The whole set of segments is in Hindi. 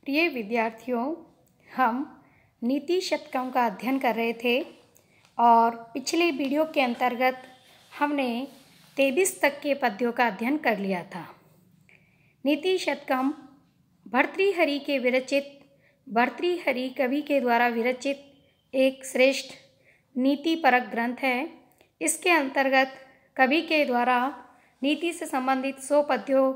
प्रिय विद्यार्थियों, हम नीति शतकम का अध्ययन कर रहे थे और पिछले वीडियो के अंतर्गत हमने 23 तक के पद्यों का अध्ययन कर लिया था। नीति शतकम भर्तृहरि के विरचित, भर्तृहरि कवि के द्वारा विरचित एक श्रेष्ठ नीतिपरक ग्रंथ है। इसके अंतर्गत कवि के द्वारा नीति से संबंधित 100 पद्यों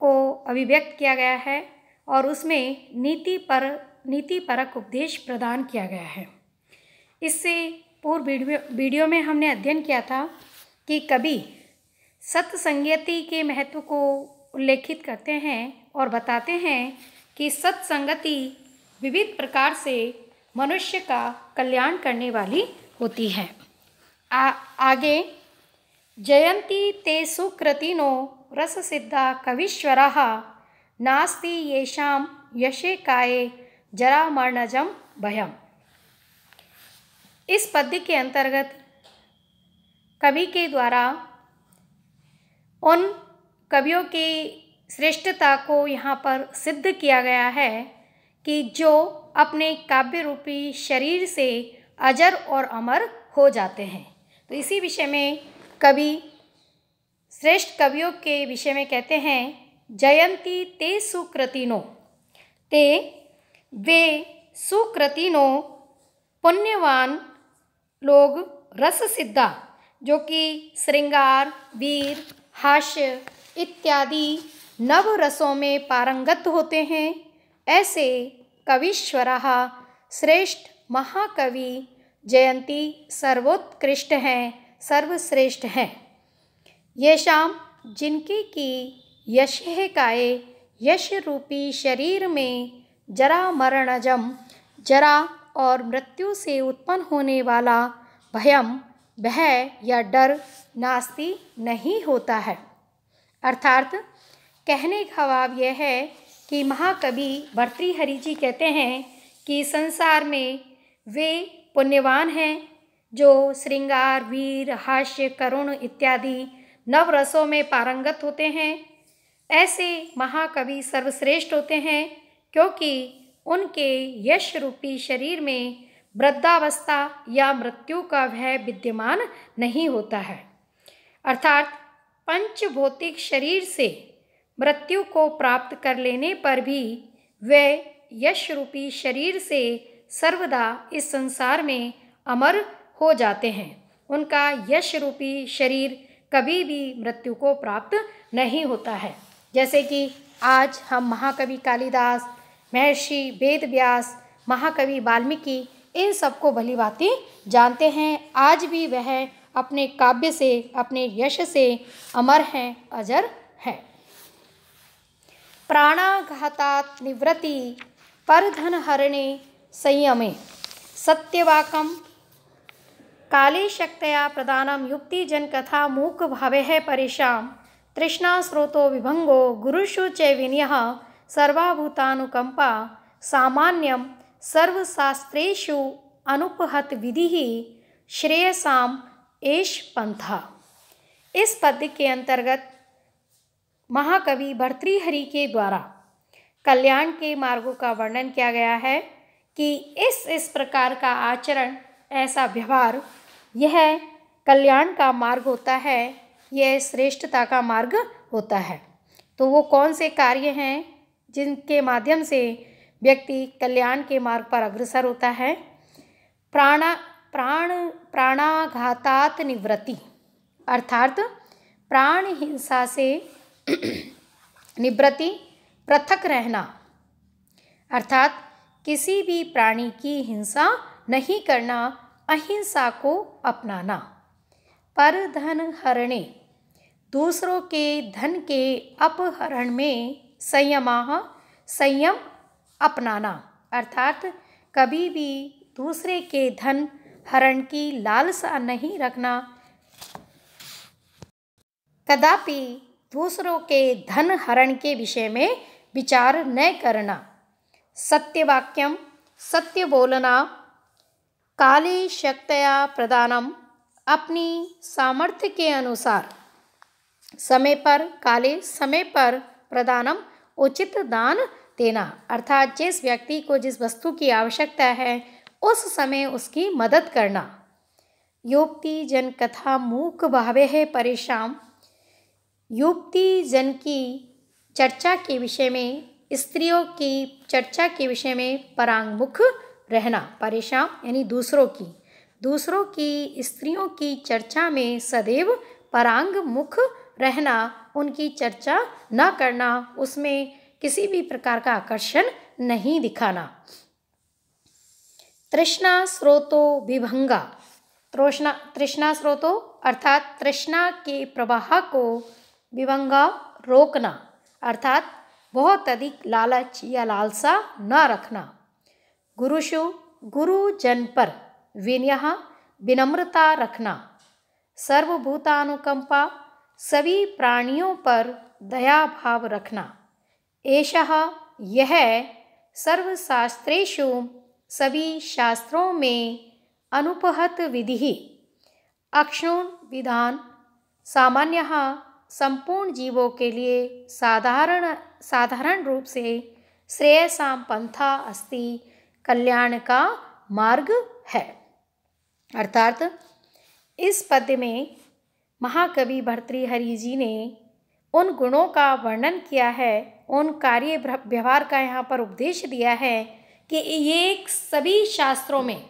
को अभिव्यक्त किया गया है और उसमें नीतिपरक उपदेश प्रदान किया गया है। इससे पूर्व वीडियो में हमने अध्ययन किया था कि कवि सत्संगति के महत्व को उल्लेखित करते हैं और बताते हैं कि सत्संगति विविध प्रकार से मनुष्य का कल्याण करने वाली होती है। आगे जयन्ति ते सुकृतिनो रस सिद्धा कवीश्वराः नास्ति येषां यशे काये जरामरणजं भयम्। इस पद्य के अंतर्गत कवि के द्वारा उन कवियों की श्रेष्ठता को यहाँ पर सिद्ध किया गया है कि जो अपने काव्य रूपी शरीर से अजर और अमर हो जाते हैं। तो इसी विषय में कवि श्रेष्ठ कवियों के विषय में कहते हैं, जयंती ते सुकृतिनो, ते वे सुकृतिनो पुण्यवान लोग, रस सिद्धा जो कि श्रृंगार, वीर, हास्य इत्यादि नव रसों में पारंगत होते हैं, ऐसे कवीश्वराः श्रेष्ठ महाकवि जयंती सर्वोत्कृष्ट हैं, सर्वश्रेष्ठ हैं। येषां जिनके की यशः काये यश रूपी शरीर में जरा मरणजम जरा और मृत्यु से उत्पन्न होने वाला भयम भय या डर नास्ति नहीं होता है। अर्थात कहने का भाव यह है कि महाकवि भर्तृहरि जी कहते हैं कि संसार में वे पुण्यवान हैं जो श्रृंगार, वीर, हास्य, करुण इत्यादि नवरसों में पारंगत होते हैं। ऐसे महाकवि सर्वश्रेष्ठ होते हैं क्योंकि उनके यश रूपी शरीर में वृद्धावस्था या मृत्यु का भय विद्यमान नहीं होता है। अर्थात पंचभौतिक शरीर से मृत्यु को प्राप्त कर लेने पर भी वे यश रूपी शरीर से सर्वदा इस संसार में अमर हो जाते हैं। उनका यश रूपी शरीर कभी भी मृत्यु को प्राप्त नहीं होता है। जैसे कि आज हम महाकवि कालिदास, महर्षि वेदव्यास, महाकवि वाल्मीकि इन सबको भली भांति जानते हैं। आज भी वह अपने काव्य से, अपने यश से अमर हैं, अजर हैं। प्राणाघातात् निवृत्ति परधनहरणे संयमे सत्यवाकम काले शक्तया प्रदानम युक्तिजन कथा मूक भावे परेशां तृष्णा स्रोतो विभंगो गुरुषु च विनयः सर्वाभूतानुकंपा सामान्यम सर्वशास्त्रेषु अनुपहत विधि श्रेयसाम एष पंथा। इस पद्य के अंतर्गत महाकवि भर्तृहरि के द्वारा कल्याण के मार्गों का वर्णन किया गया है कि इस प्रकार का आचरण, ऐसा व्यवहार, यह कल्याण का मार्ग होता है, यह श्रेष्ठता का मार्ग होता है। तो वो कौन से कार्य हैं जिनके माध्यम से व्यक्ति कल्याण के मार्ग पर अग्रसर होता है? प्राणाघातात निवृत्ति, अर्थात प्राण हिंसा से निवृत्ति, पृथक रहना, अर्थात किसी भी प्राणी की हिंसा नहीं करना, अहिंसा को अपनाना। परधनहरणे, दूसरों के धन के अपहरण में संयमाः, संयम अपनाना, अर्थात कभी भी दूसरे के धन हरण की लालसा नहीं रखना, कदापि दूसरों के धन हरण के विषय में विचार न करना। सत्यवाक्यम, सत्य बोलना, काले शक्तया प्रदानम, अपनी सामर्थ्य के अनुसार समय पर, काले समय पर, प्रदानम उचित दान देना, अर्थात जिस व्यक्ति को जिस वस्तु की आवश्यकता है उस समय उसकी मदद करना। युक्ति जन कथा मूक भावे है परेशान। युक्ति जन की चर्चा के विषय में, स्त्रियों की चर्चा के विषय में परांगमुख रहना। परेशान यानी दूसरों की स्त्रियों की चर्चा में सदैव परांगमुख रहना, उनकी चर्चा न करना, उसमें किसी भी प्रकार का आकर्षण नहीं दिखाना। तृष्णा स्रोतो विभंगा। तृष्णा स्रोतो अर्थात तृष्णा के प्रवाह को, विभंगा रोकना अर्थात बहुत अधिक लालच या लालसा न रखना। गुरुषु गुरुजन पर विनय विनम्रता रखना। सर्वभूतानुकंपा सभी प्राणियों पर दया भाव रखना। एषः यह सर्वशास्त्रेषु सभी शास्त्रों में अनुपहत विधि अक्षुण विधान सामान्यः संपूर्ण जीवों के लिए साधारण रूप से श्रेयसां पंथा अस्ति, कल्याण का मार्ग है। अर्थात इस पद्य में महाकवि भर्तृहरि जी ने उन गुणों का वर्णन किया है, उन कार्य व्यवहार का यहाँ पर उपदेश दिया है कि ये एक सभी शास्त्रों में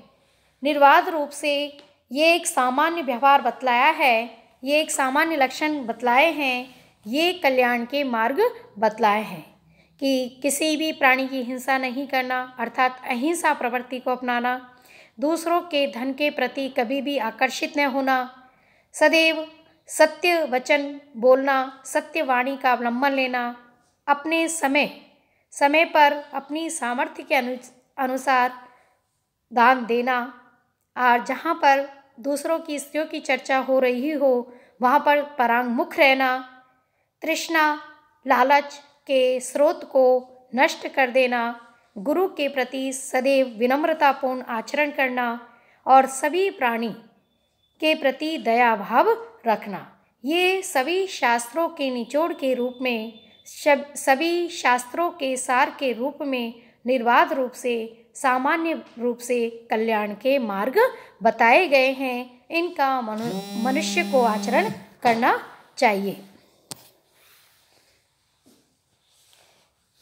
निर्बाध रूप से ये एक सामान्य व्यवहार बतलाया है, ये एक सामान्य लक्षण बतलाए हैं, ये कल्याण के मार्ग बतलाए हैं कि किसी भी प्राणी की हिंसा नहीं करना अर्थात अहिंसा प्रवृत्ति को अपनाना, दूसरों के धन के प्रति कभी भी आकर्षित न होना, सदैव सत्य वचन बोलना, सत्य वाणी का अवलंबन लेना, अपने समय पर अपनी सामर्थ्य के अनुसार दान देना, और जहाँ पर दूसरों की स्त्रियों की चर्चा हो रही हो वहाँ पर परांगमुख रहना, तृष्णा लालच के स्रोत को नष्ट कर देना, गुरु के प्रति सदैव विनम्रतापूर्ण आचरण करना और सभी प्राणी के प्रति दया भाव रखना। ये सभी शास्त्रों के निचोड़ के रूप में, सभी शास्त्रों के सार के रूप में निर्बाध रूप से, सामान्य रूप से कल्याण के मार्ग बताए गए हैं। इनका मनुष्य को आचरण करना चाहिए।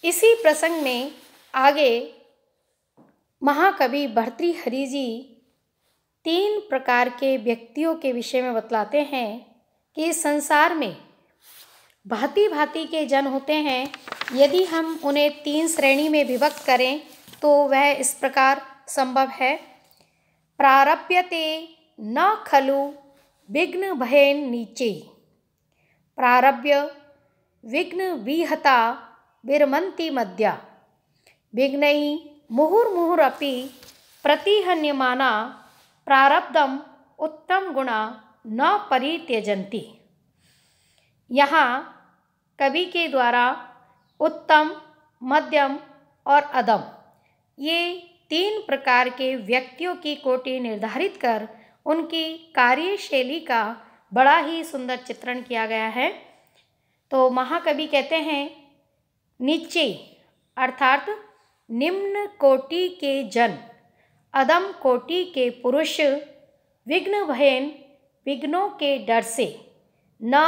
इसी प्रसंग में आगे महाकवि भर्तृहरि जी 3 प्रकार के व्यक्तियों के विषय में बतलाते हैं कि इस संसार में भांति भांति के जन होते हैं। यदि हम उन्हें 3 श्रेणी में विभक्त करें तो वह इस प्रकार संभव है। प्रारभ्यते न खलु विघ्न भयेन नीचे। प्रारभ्य विघ्न विहता विरमन्ति मद्या। विघ्नै मुहुर्मुहुरपि प्रतिहन्यमाना प्रारब्धम उत्तम गुणा न परित्यजन्ति। यहाँ कवि के द्वारा उत्तम, मध्यम और अधम ये 3 प्रकार के व्यक्तियों की कोटि निर्धारित कर उनकी कार्यशैली का बड़ा ही सुंदर चित्रण किया गया है। तो महाकवि कहते हैं नीचे अर्थात निम्न कोटि के जन, अधम कोटि के पुरुष, विघ्न भयेन विघ्नों के डर से, न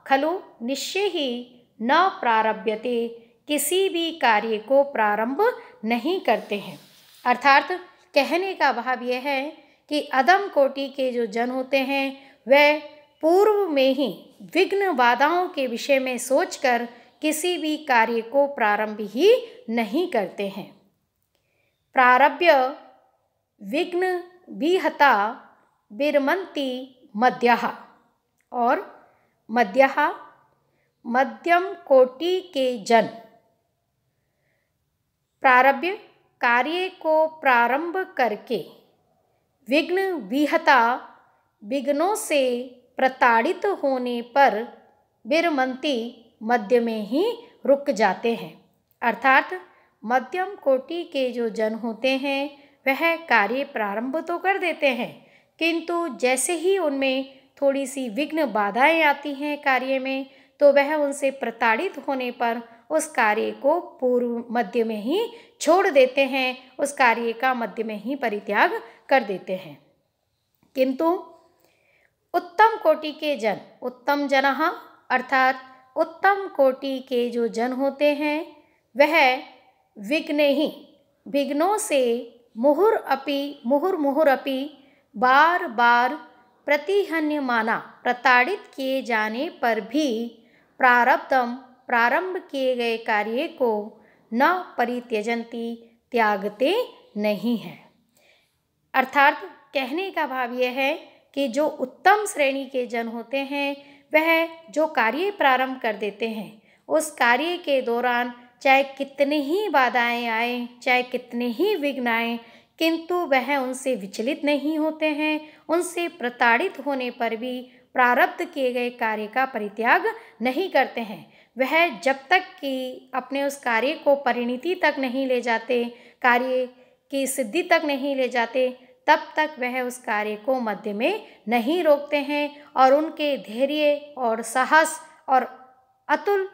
खलु निश्चय ही, न प्रारभ्यते किसी भी कार्य को प्रारंभ नहीं करते हैं। अर्थात कहने का भाव यह है कि अधम कोटि के जो जन होते हैं वह पूर्व में ही विघ्न बाधाओं के विषय में सोचकर किसी भी कार्य को प्रारंभ ही नहीं करते हैं। प्रारभ्य विघ्न विहता विरमन्ति मध्यः और मध्यः मध्यम कोटि के जन प्रारभ्य कार्य को प्रारंभ करके विघ्न विहता विघ्नों से प्रताड़ित होने पर विरमन्ति मध्य में ही रुक जाते हैं। अर्थात मध्यम कोटि के जो जन होते हैं वह कार्य प्रारंभ तो कर देते हैं, किंतु जैसे ही उनमें थोड़ी सी विघ्न बाधाएं आती हैं कार्य में तो वह उनसे प्रताड़ित होने पर उस कार्य को पूर्व मध्य में ही छोड़ देते हैं, उस कार्य का मध्य में ही परित्याग कर देते हैं। किंतु उत्तम कोटि के जन, उत्तम जनः अर्थात उत्तम कोटि के जो जन होते हैं वह विघ्नों से मुहुर्मुहुरपि बार बार प्रतिहन्यमाना, प्रताड़ित किए जाने पर भी प्रारंभ किए गए कार्य को न परित्यजन्ति, त्यागते नहीं हैं। अर्थात कहने का भाव यह है कि जो उत्तम श्रेणी के जन होते हैं वह जो कार्य प्रारंभ कर देते हैं उस कार्य के दौरान चाहे कितने ही बाधाएं आए, चाहे कितने ही विघ्न आए, किंतु वह उनसे विचलित नहीं होते हैं। उनसे प्रताड़ित होने पर भी प्रारब्ध किए गए कार्य का परित्याग नहीं करते हैं। वह जब तक कि अपने उस कार्य को परिणति तक नहीं ले जाते, कार्य की सिद्धि तक नहीं ले जाते, तब तक वह उस कार्य को मध्य में नहीं रोकते हैं और उनके धैर्य और साहस और अतुल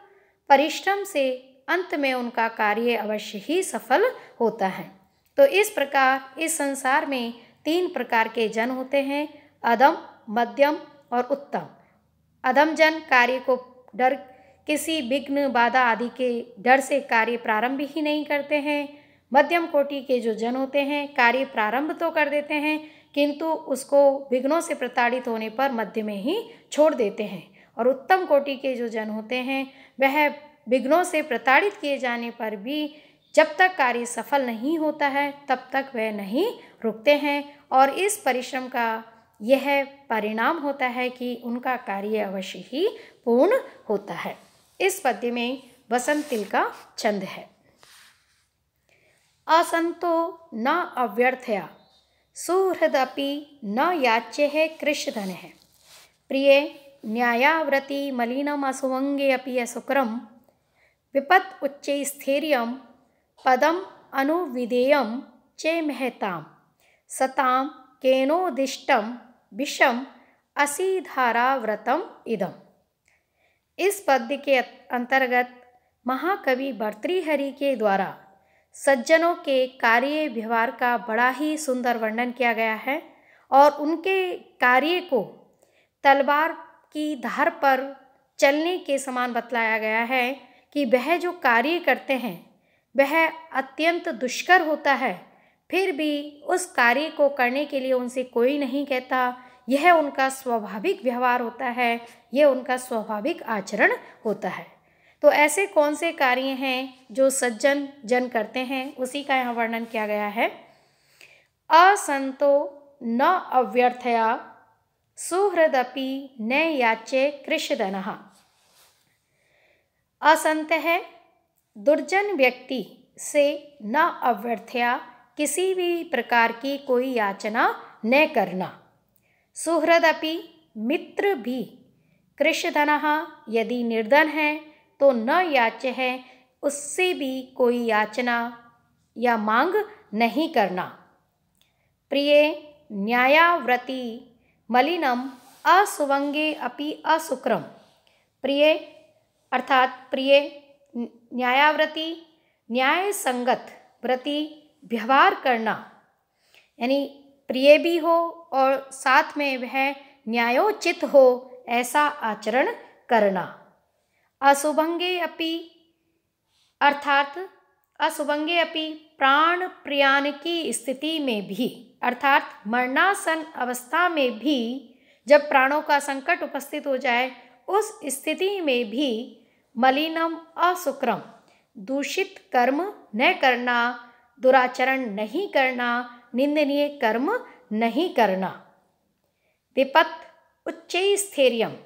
परिश्रम से अंत में उनका कार्य अवश्य ही सफल होता है। तो इस प्रकार इस संसार में 3 प्रकार के जन होते हैं, अधम, मध्यम और उत्तम। अधम जन कार्य को डर, किसी विघ्न बाधा आदि के डर से कार्य प्रारंभ ही नहीं करते हैं। मध्यम कोटि के जो जन होते हैं कार्य प्रारंभ तो कर देते हैं किंतु उसको विघ्नों से प्रताड़ित होने पर मध्य में ही छोड़ देते हैं। और उत्तम कोटि के जो जन होते हैं वह विघ्नों से प्रताड़ित किए जाने पर भी जब तक कार्य सफल नहीं होता है तब तक वह नहीं रुकते हैं और इस परिश्रम का यह परिणाम होता है कि उनका कार्य अवश्य ही पूर्ण होता है। इस पद्य में वसंत तिल का छंद है। असंतो न अव्यर्थया सुहृदपि न याच्य कृशधन है। प्रिय न्यायाव्रति मलिनम असुवंगे अपि असुक्रम विपत् उच्चै स्थैर्यं पदम अनुविधेयं चे महतां सतां केनोदिष्टं विषम असीधाराव्रतम इदम। इस पद्य के अंतर्गत महाकवि भर्तृहरि के द्वारा सज्जनों के कार्य व्यवहार का बड़ा ही सुंदर वर्णन किया गया है और उनके कार्य को तलवार की धार पर चलने के समान बतलाया गया है कि वह जो कार्य करते हैं वह अत्यंत दुष्कर होता है, फिर भी उस कार्य को करने के लिए उनसे कोई नहीं कहता। यह उनका स्वाभाविक व्यवहार होता है, यह उनका स्वाभाविक आचरण होता है। तो ऐसे कौन से कार्य हैं जो सज्जन जन करते हैं, उसी का यहाँ वर्णन किया गया है। असंतो न अव्यर्थया सुहृदपि न याच्य कृशधनः। असंत है दुर्जन व्यक्ति से न अव्यर्थया किसी भी प्रकार की कोई याचना न करना। सुहृदपि मित्र भी, कृशधनः यदि निर्धन है तो न याच्य है, उससे भी कोई याचना या मांग नहीं करना। प्रिय न्यायाव्रति मलिनम असुवंगे अपि असुक्रम। प्रिय अर्थात प्रिय न्यायाव्रति न्याय संगत व्रति व्यवहार करना, यानी प्रिय भी हो और साथ में वह न्यायोचित हो ऐसा आचरण करना। असुभंगे अपि अर्थात असुभंगे अपि प्राण प्रयाण की स्थिति में भी, अर्थात मरणासन अवस्था में भी जब प्राणों का संकट उपस्थित हो जाए उस स्थिति में भी मलिनम असुक्रम दूषित कर्म न करना, दुराचरण नहीं करना, निंदनीय कर्म नहीं करना। विपत् उच्चै स्थैर्यम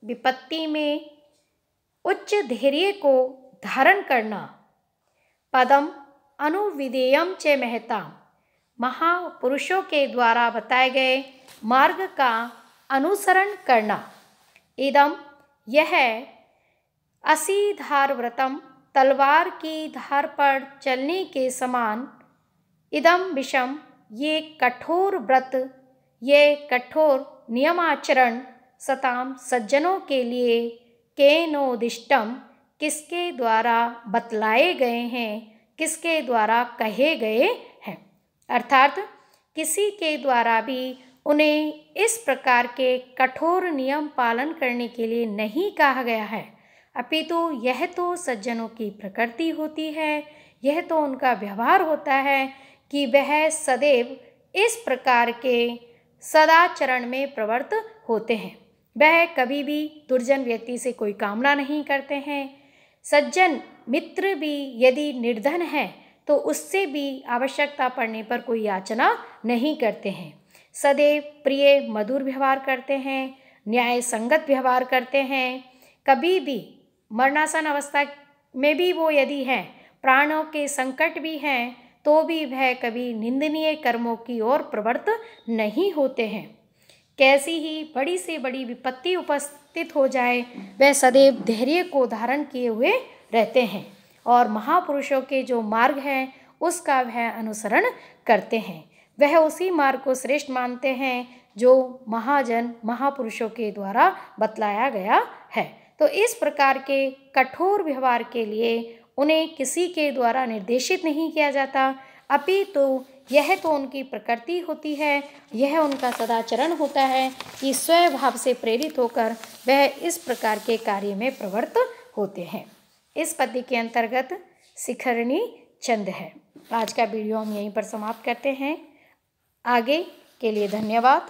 विपत्ति में उच्च धैर्य को धारण करना। पदम अनुविधेयम च महता महापुरुषों के द्वारा बताए गए मार्ग का अनुसरण करना। इदम यह असीधार व्रतम तलवार की धार पर चलने के समान। इदम विषम ये कठोर व्रत, ये कठोर नियमाचरण सताम सज्जनों के लिए केनोदिष्टम किसके द्वारा बतलाए गए हैं, किसके द्वारा कहे गए हैं। अर्थात किसी के द्वारा भी उन्हें इस प्रकार के कठोर नियम पालन करने के लिए नहीं कहा गया है, अपितु यह तो सज्जनों की प्रकृति होती है, यह तो उनका व्यवहार होता है कि वह सदैव इस प्रकार के सदाचरण में प्रवृत्त होते हैं। वह कभी भी दुर्जन व्यक्ति से कोई कामना नहीं करते हैं। सज्जन मित्र भी यदि निर्धन है तो उससे भी आवश्यकता पड़ने पर कोई याचना नहीं करते हैं। सदैव प्रिय मधुर व्यवहार करते हैं, न्याय संगत व्यवहार करते हैं। कभी भी मरणासन अवस्था में भी वो यदि हैं, प्राणों के संकट भी हैं, तो भी वह कभी निंदनीय कर्मों की ओर प्रवृत्त नहीं होते हैं। कैसी ही बड़ी से बड़ी विपत्ति उपस्थित हो जाए, वह सदैव धैर्य को धारण किए हुए रहते हैं और महापुरुषों के जो मार्ग हैं उसका वह अनुसरण करते हैं। वह उसी मार्ग को श्रेष्ठ मानते हैं जो महाजन महापुरुषों के द्वारा बतलाया गया है। तो इस प्रकार के कठोर व्यवहार के लिए उन्हें किसी के द्वारा निर्देशित नहीं किया जाता, अपितु यह तो उनकी प्रकृति होती है, यह उनका सदाचरण होता है कि स्वभाव से प्रेरित होकर वह इस प्रकार के कार्य में प्रवृत्त होते हैं। इस पद्य के अंतर्गत शिखरणी छंद है। आज का वीडियो हम यहीं पर समाप्त करते हैं। आगे के लिए धन्यवाद।